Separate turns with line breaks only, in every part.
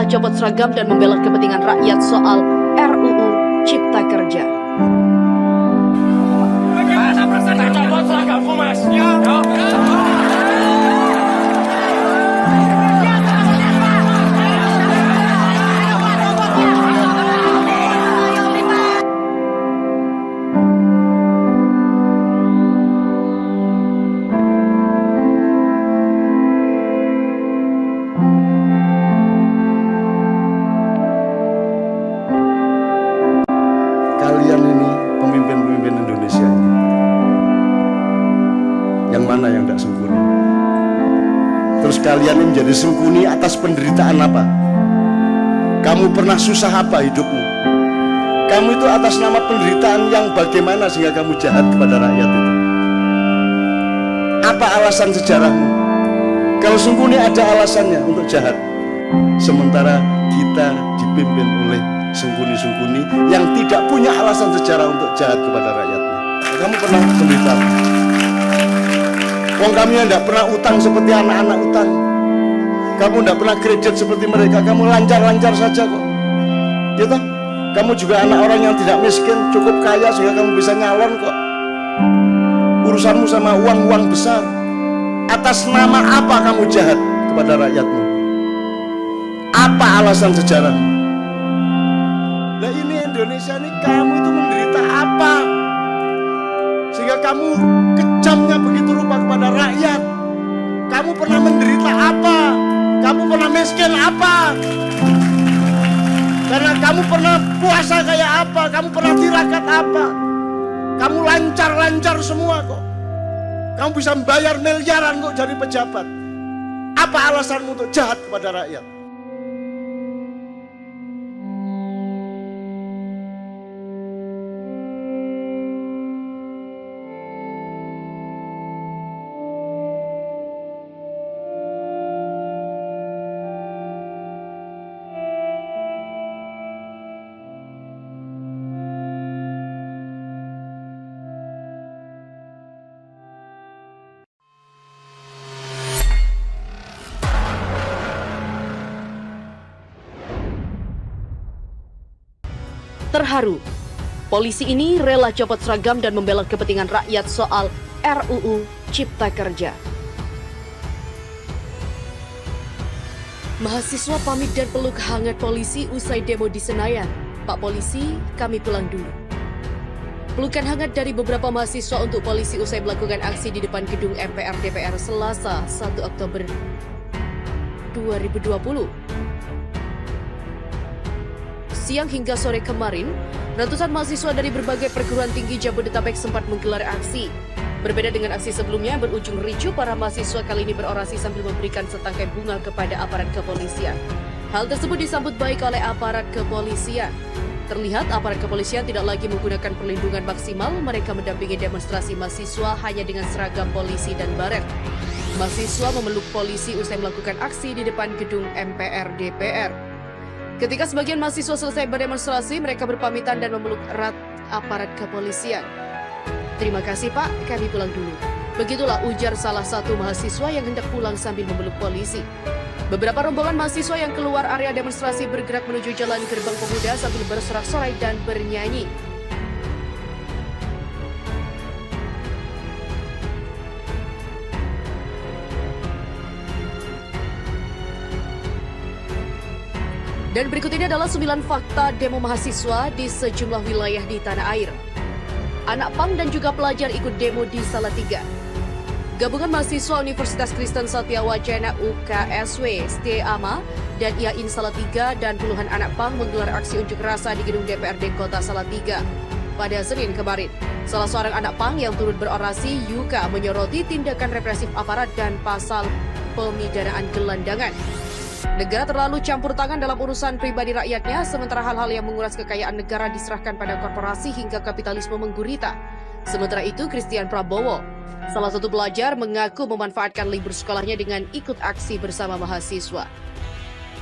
rela copot seragam dan membela kepentingan rakyat soal RUU Cipta Kerja.
Copot seragamku, Mas.
Kalian ini pemimpin-pemimpin Indonesia ini, yang mana yang tidak sengkuni? Terus kalian ini menjadi sengkuni atas penderitaan apa? Kamu pernah susah apa hidupmu? Kamu itu atas nama penderitaan yang bagaimana sehingga kamu jahat kepada rakyat itu? Apa alasan sejarahmu? Kalau sengkuni ada alasannya untuk jahat. Sementara kita dipimpin oleh sengkuni-sengkuni yang tidak punya alasan sejarah untuk jahat kepada rakyatnya. Kamu pernah menderita? Wong kami yang tidak pernah utang seperti anak-anak utang. Kamu tidak pernah kredit seperti mereka. Kamu lancar-lancar saja kok. Gitu? Kamu juga anak orang yang tidak miskin, cukup kaya sehingga kamu bisa nyalon kok. Urusanmu sama uang-uang besar. Atas nama apa kamu jahat kepada rakyatmu? Apa alasan sejarahmu? Nah ini Indonesia ini, kamu itu menderita apa? Sehingga kamu kejamnya begitu rupa kepada rakyat. Kamu pernah menderita apa? Kamu pernah miskin apa? Karena kamu pernah puasa kayak apa? Kamu pernah tirakat apa? Kamu lancar-lancar semua kok. Kamu bisa membayar miliaran kok jadi pejabat. Apa alasanmu untuk jahat kepada rakyat?
Terharu, polisi ini rela copot seragam dan membela kepentingan rakyat soal RUU Cipta Kerja. Mahasiswa pamit dan peluk hangat polisi usai demo di Senayan. Pak Polisi, kami pulang dulu. Pelukan hangat dari beberapa mahasiswa untuk polisi usai melakukan aksi di depan gedung MPR DPR Selasa 1 Oktober 2020. Siang hingga sore kemarin, ratusan mahasiswa dari berbagai perguruan tinggi Jabodetabek sempat menggelar aksi. Berbeda dengan aksi sebelumnya yang berujung ricuh, para mahasiswa kali ini berorasi sambil memberikan setangkai bunga kepada aparat kepolisian. Hal tersebut disambut baik oleh aparat kepolisian. Terlihat aparat kepolisian tidak lagi menggunakan perlindungan maksimal, mereka mendampingi demonstrasi mahasiswa hanya dengan seragam polisi dan baret. Mahasiswa memeluk polisi usai melakukan aksi di depan gedung MPR DPR. Ketika sebagian mahasiswa selesai berdemonstrasi, mereka berpamitan dan memeluk erat aparat kepolisian. Terima kasih Pak, kami pulang dulu. Begitulah ujar salah satu mahasiswa yang hendak pulang sambil memeluk polisi. Beberapa rombongan mahasiswa yang keluar area demonstrasi bergerak menuju Jalan Gerbang Pemuda sambil bersorak-sorai dan bernyanyi. Dan berikut ini adalah 9 fakta demo mahasiswa di sejumlah wilayah di tanah air. Anak pang dan juga pelajar ikut demo di Salatiga. Gabungan mahasiswa Universitas Kristen Satya Wacana UKSW STAMA dan IAIN Salatiga dan puluhan anak pang menggelar aksi unjuk rasa di gedung DPRD Kota Salatiga pada Senin kemarin. Salah seorang anak pang yang turut berorasi, Yuka, menyoroti tindakan represif aparat dan pasal pemidanaan gelandangan. Negara terlalu campur tangan dalam urusan pribadi rakyatnya, sementara hal-hal yang menguras kekayaan negara diserahkan pada korporasi hingga kapitalisme menggurita. Sementara itu, Christian Prabowo, salah satu pelajar, mengaku memanfaatkan libur sekolahnya dengan ikut aksi bersama mahasiswa.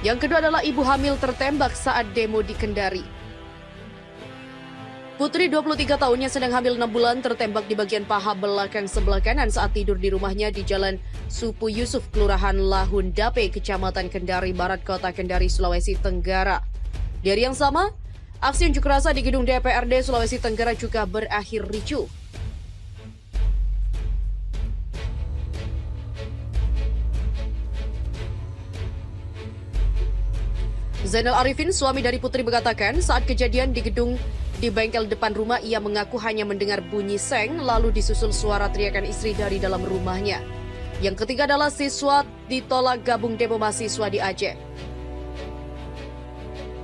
Yang kedua adalah ibu hamil tertembak saat demo di Kendari. Putri 23 tahunnya sedang hamil 6 bulan tertembak di bagian paha belakang sebelah kanan saat tidur di rumahnya di Jalan Supu Yusuf, Kelurahan Lahun Dape, Kecamatan Kendari Barat, Kota Kendari, Sulawesi Tenggara. Di hari yang sama, aksi unjuk rasa di gedung DPRD Sulawesi Tenggara juga berakhir ricuh. Zainal Arifin, suami dari Putri, mengatakan saat kejadian di gedung di bengkel depan rumah, ia mengaku hanya mendengar bunyi seng, lalu disusul suara teriakan istri dari dalam rumahnya. Yang ketiga adalah siswa ditolak gabung demo mahasiswa di Aceh.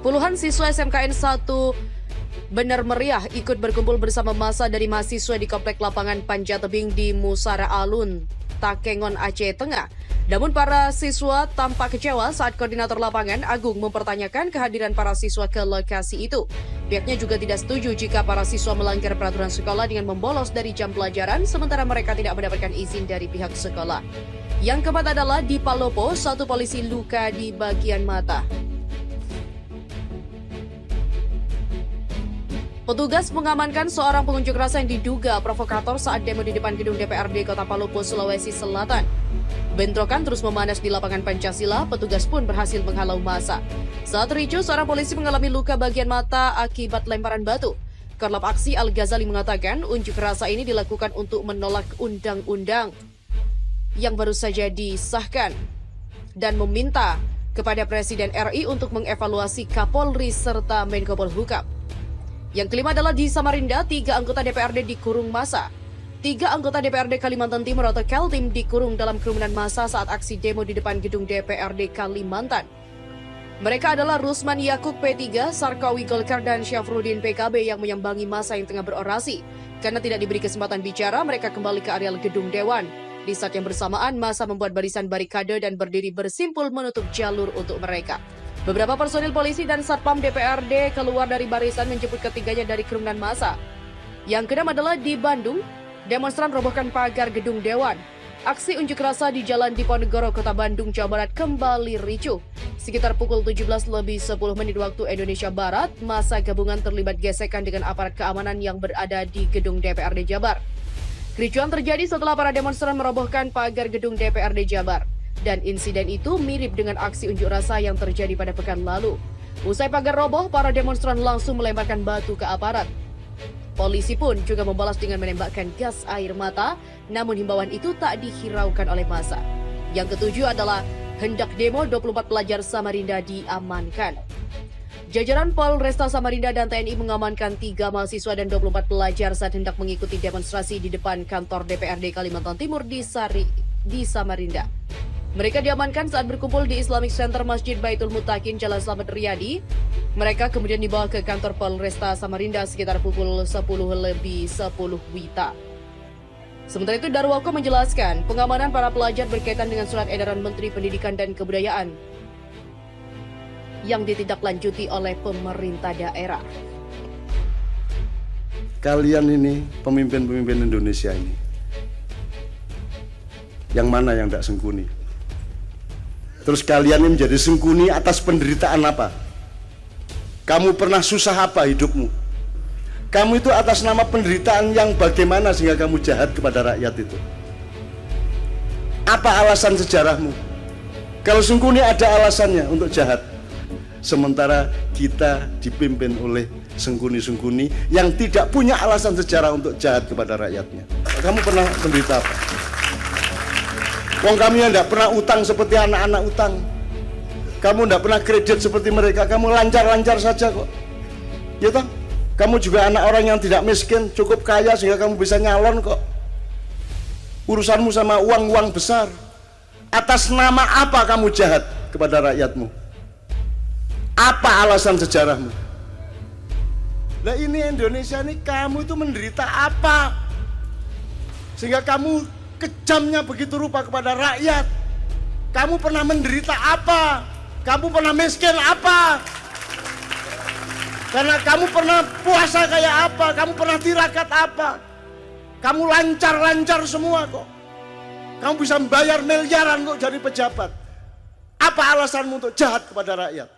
Puluhan siswa SMKN 1 Benar Meriah ikut berkumpul bersama massa dari mahasiswa di Komplek Lapangan Panjatebing di Musara Alun, Takengon, Aceh Tengah. Namun para siswa tampak kecewa saat koordinator lapangan Agung mempertanyakan kehadiran para siswa ke lokasi itu. Pihaknya juga tidak setuju jika para siswa melanggar peraturan sekolah dengan membolos dari jam pelajaran sementara mereka tidak mendapatkan izin dari pihak sekolah. Yang keempat adalah di Palopo, satu polisi luka di bagian mata. Petugas mengamankan seorang pengunjuk rasa yang diduga provokator saat demo di depan gedung DPRD Kota Palopo, Sulawesi Selatan. Bentrokan terus memanas di lapangan Pancasila, petugas pun berhasil menghalau massa. Saat ricuh, seorang polisi mengalami luka bagian mata akibat lemparan batu. Korlap aksi Al-Ghazali mengatakan unjuk rasa ini dilakukan untuk menolak undang-undang yang baru saja disahkan dan meminta kepada Presiden RI untuk mengevaluasi Kapolri serta Menko Polhukam. Yang kelima adalah di Samarinda, 3 anggota DPRD dikurung massa. 3 anggota DPRD Kalimantan Timur atau Kaltim dikurung dalam kerumunan massa saat aksi demo di depan gedung DPRD Kalimantan. Mereka adalah Rusman Yakub P3, Sarkawi Golkar, dan Syafruddin PKB yang menyambangi massa yang tengah berorasi. Karena tidak diberi kesempatan bicara, mereka kembali ke areal gedung Dewan. Di saat yang bersamaan, massa membuat barisan barikade dan berdiri bersimpul menutup jalur untuk mereka. Beberapa personil polisi dan Satpam DPRD keluar dari barisan menjemput ketiganya dari kerumunan massa. Yang keenam adalah di Bandung, demonstran robohkan pagar gedung Dewan. Aksi unjuk rasa di Jalan Diponegoro, Kota Bandung, Jawa Barat kembali ricuh. Sekitar pukul 17:10 waktu Indonesia Barat, massa gabungan terlibat gesekan dengan aparat keamanan yang berada di gedung DPRD Jabar. Kericuhan terjadi setelah para demonstran merobohkan pagar gedung DPRD Jabar. Dan insiden itu mirip dengan aksi unjuk rasa yang terjadi pada pekan lalu. Usai pagar roboh, para demonstran langsung melemparkan batu ke aparat. Polisi pun juga membalas dengan menembakkan gas air mata, namun himbauan itu tak dihiraukan oleh massa. Yang ketujuh adalah hendak demo 24 pelajar Samarinda diamankan. Jajaran Polresta Samarinda dan TNI mengamankan 3 mahasiswa dan 24 pelajar saat hendak mengikuti demonstrasi di depan kantor DPRD Kalimantan Timur di Samarinda. Mereka diamankan saat berkumpul di Islamic Center Masjid Baitul Mutakin, Jalan Slamet Riyadi. Mereka kemudian dibawa ke kantor Polresta Samarinda sekitar pukul 10:10 WITA. Sementara itu, Darwoko menjelaskan pengamanan para pelajar berkaitan dengan surat edaran Menteri Pendidikan dan Kebudayaan yang ditindaklanjuti oleh pemerintah daerah.
Kalian ini, pemimpin-pemimpin Indonesia ini, yang mana yang tidak sengkuni? Terus kalian ini menjadi sengkuni atas penderitaan apa? Kamu pernah susah apa hidupmu? Kamu itu atas nama penderitaan yang bagaimana sehingga kamu jahat kepada rakyat itu? Apa alasan sejarahmu? Kalau sengkuni ada alasannya untuk jahat. Sementara kita dipimpin oleh sengkuni-sengkuni yang tidak punya alasan sejarah untuk jahat kepada rakyatnya. Kamu pernah menderita apa? Wong kami yang tidak pernah utang seperti anak-anak utang. Kamu tidak pernah kredit seperti mereka. Kamu lancar-lancar saja kok. Ya toh? Kamu juga anak orang yang tidak miskin, cukup kaya sehingga kamu bisa nyalon kok. Urusanmu sama uang-uang besar. Atas nama apa kamu jahat kepada rakyatmu? Apa alasan sejarahmu? Nah ini Indonesia ini, kamu itu menderita apa? Sehingga kamu kejamnya begitu rupa kepada rakyat. Kamu pernah menderita apa? Kamu pernah miskin apa? Karena kamu pernah puasa kayak apa? Kamu pernah tirakat apa? Kamu lancar-lancar semua kok. Kamu bisa membayar miliaran kok jadi pejabat. Apa alasanmu untuk jahat kepada rakyat?